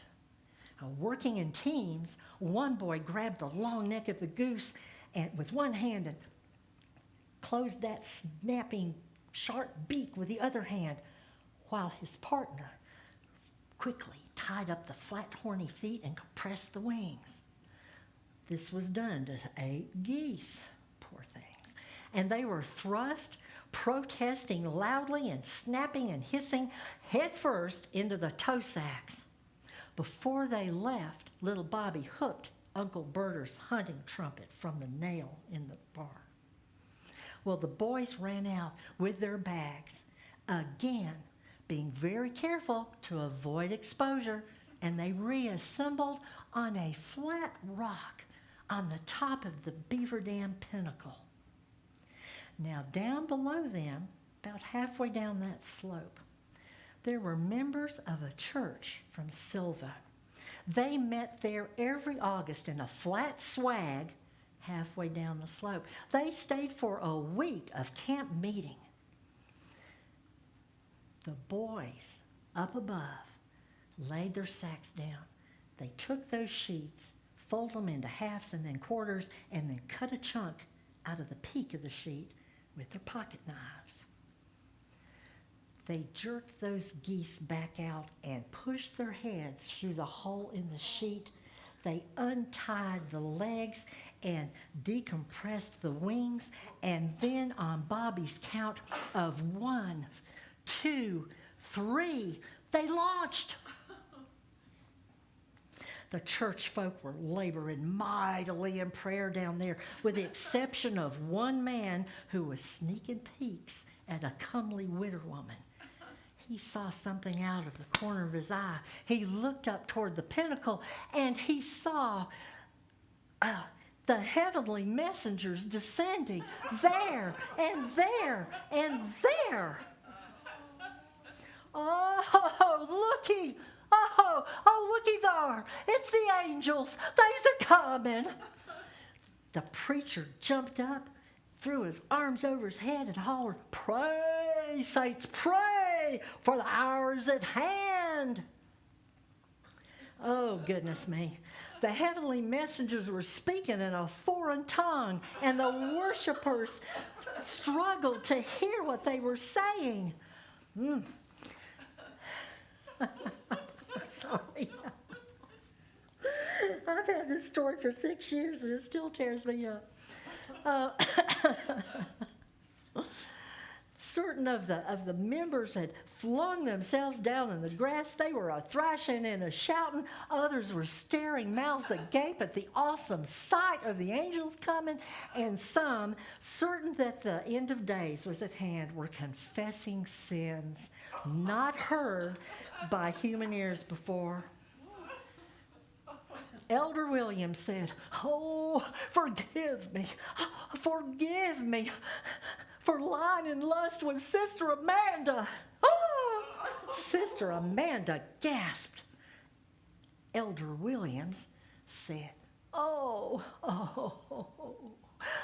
Now, working in teams, one boy grabbed the long neck of the goose and with one hand and closed that snapping sharp beak with the other hand, while his partner quickly tied up the flat horny feet and compressed the wings. This was done to 8 geese, poor things. And they were thrust, protesting loudly and snapping and hissing headfirst into the tow sacks. Before they left, little Bobby hooked Uncle Berter's hunting trumpet from the nail in the barn. Well, the boys ran out with their bags, again being very careful to avoid exposure, and they reassembled on a flat rock on the top of the Beaver Dam pinnacle. Now, down below them, about halfway down that slope, there were members of a church from Silva. They met there every August in a flat swag halfway down the slope. They stayed for a week of camp meeting. The boys up above laid their sacks down. They took those sheets, folded them into halves and then quarters, and then cut a chunk out of the peak of the sheet with their pocket knives. They jerked those geese back out and pushed their heads through the hole in the sheet. They untied the legs and decompressed the wings, and then on Bobby's count of 1, 2, 3, they launched. The church folk were laboring mightily in prayer down there, with the exception of one man who was sneaking peeks at a comely widow woman. He saw something out of the corner of his eye. He looked up toward the pinnacle, and he saw the heavenly messengers descending there and there and there. Oh, looky! Oh, looky there! It's the angels. They's a-comin'. The preacher jumped up, threw his arms over his head, and hollered, "Pray, saints, pray, for the hour's at hand." Oh, goodness me. The heavenly messengers were speaking in a foreign tongue, and the worshipers struggled to hear what they were saying. Sorry. I've had this story for 6 years and it still tears me up. Certain of the members had flung themselves down in the grass. They were a-thrashing and a-shouting. Others were staring mouths agape at the awesome sight of the angels coming. And some, certain that the end of days was at hand, were confessing sins not heard by human ears before. Elder Williams said, "Oh, forgive me for lying in lust with Sister Amanda." Oh! Sister Amanda gasped. Elder Williams said, "Oh,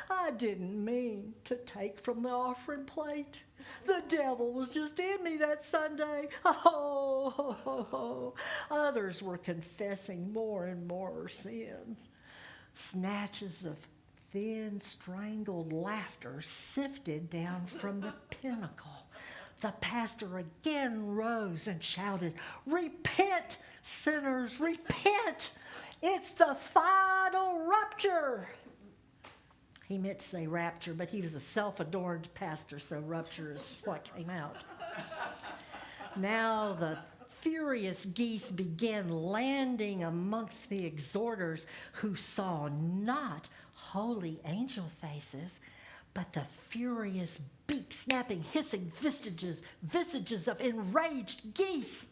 I didn't mean to take from the offering plate. The devil was just in me that Sunday." Others were confessing more and more sins. Snatches of thin, strangled laughter sifted down from the pinnacle. The pastor again rose and shouted, "Repent, sinners, repent! It's the final rupture." He meant to say rapture, but he was a self-adorned pastor, so rupture is what came out. Now the furious geese began landing amongst the exhorters, who saw not holy angel faces, but the furious beak-snapping, hissing visages of enraged geese.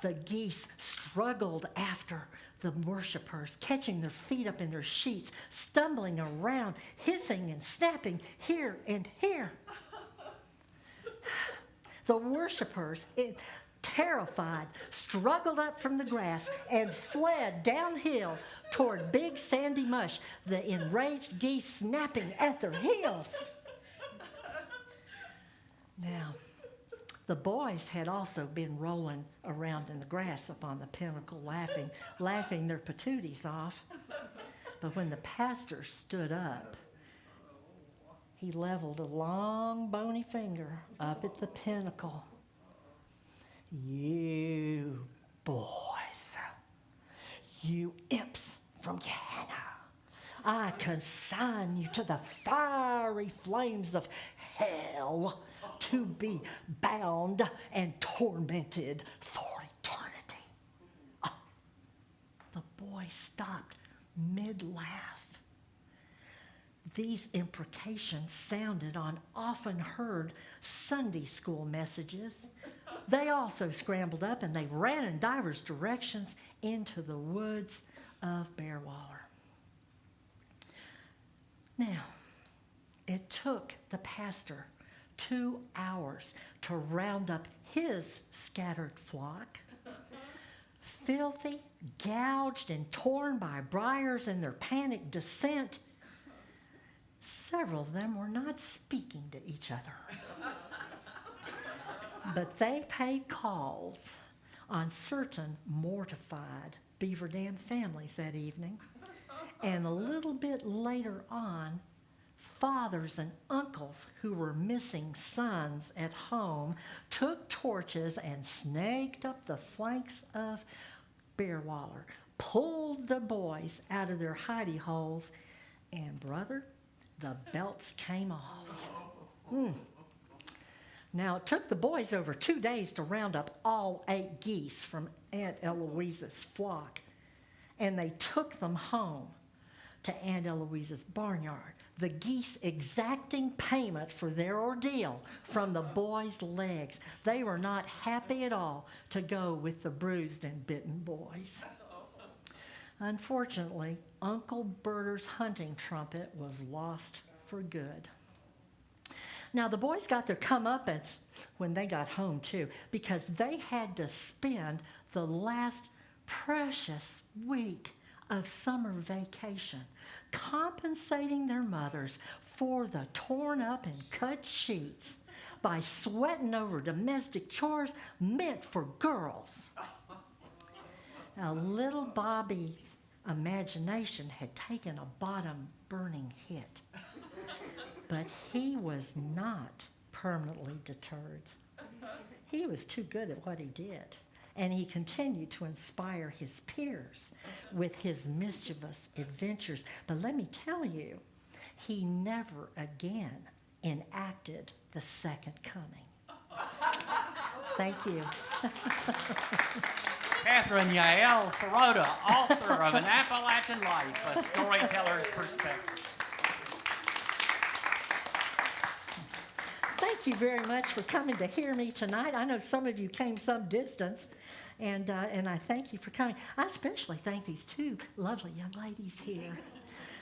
The geese struggled after the worshipers, catching their feet up in their sheets, stumbling around, hissing and snapping here and here. The worshipers, terrified, struggled up from the grass and fled downhill toward Big Sandy Mush, the enraged geese snapping at their heels. Now, the boys had also been rolling around in the grass up on the pinnacle, laughing their patooties off. But when the pastor stood up, he leveled a long, bony finger up at the pinnacle. "You boys, you imps from Gehenna, I consign you to the fiery flames of hell, to be bound and tormented for eternity." Oh, the boy stopped mid-laugh. These imprecations sounded on often heard Sunday school messages. They also scrambled up and they ran in divers directions into the woods of Bearwaller. Now, it took the pastor 2 hours to round up his scattered flock. filthy, gouged, and torn by briars in their panicked descent. Several of them were not speaking to each other. But they paid calls on certain mortified Beaver Dam families that evening. And a little bit later on, fathers and uncles who were missing sons at home took torches and snaked up the flanks of Bearwaller, pulled the boys out of their hidey holes, and brother, the belts came off. Now, it took the boys over 2 days to round up all 8 geese from Aunt Eloise's flock, and they took them home to Aunt Eloise's barnyard, the geese exacting payment for their ordeal from the boys' legs. They were not happy at all to go with the bruised and bitten boys. Unfortunately, Uncle Berter's hunting trumpet was lost for good. Now, the boys got their comeuppance when they got home, too, because they had to spend the last precious week of summer vacation compensating their mothers for the torn up and cut sheets by sweating over domestic chores meant for girls. Now, little Bobby's imagination had taken a bottom-burning hit, but he was not permanently deterred. He was too good at what he did, and he continued to inspire his peers with his mischievous adventures. But let me tell you, he never again enacted the second coming. Thank you. Catherine Yael Sirota, author of An Appalachian Life, A Storyteller's Perspective. Thank you very much for coming to hear me tonight. I know some of you came some distance, and I thank you for coming. I especially thank these 2 lovely young ladies here,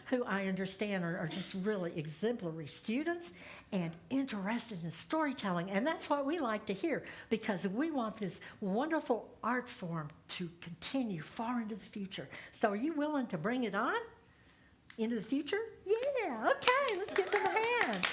who I understand are just really exemplary students and interested in storytelling. And that's what we like to hear, because we want this wonderful art form to continue far into the future. So are you willing to bring it on into the future? Yeah, okay, let's give them a hand.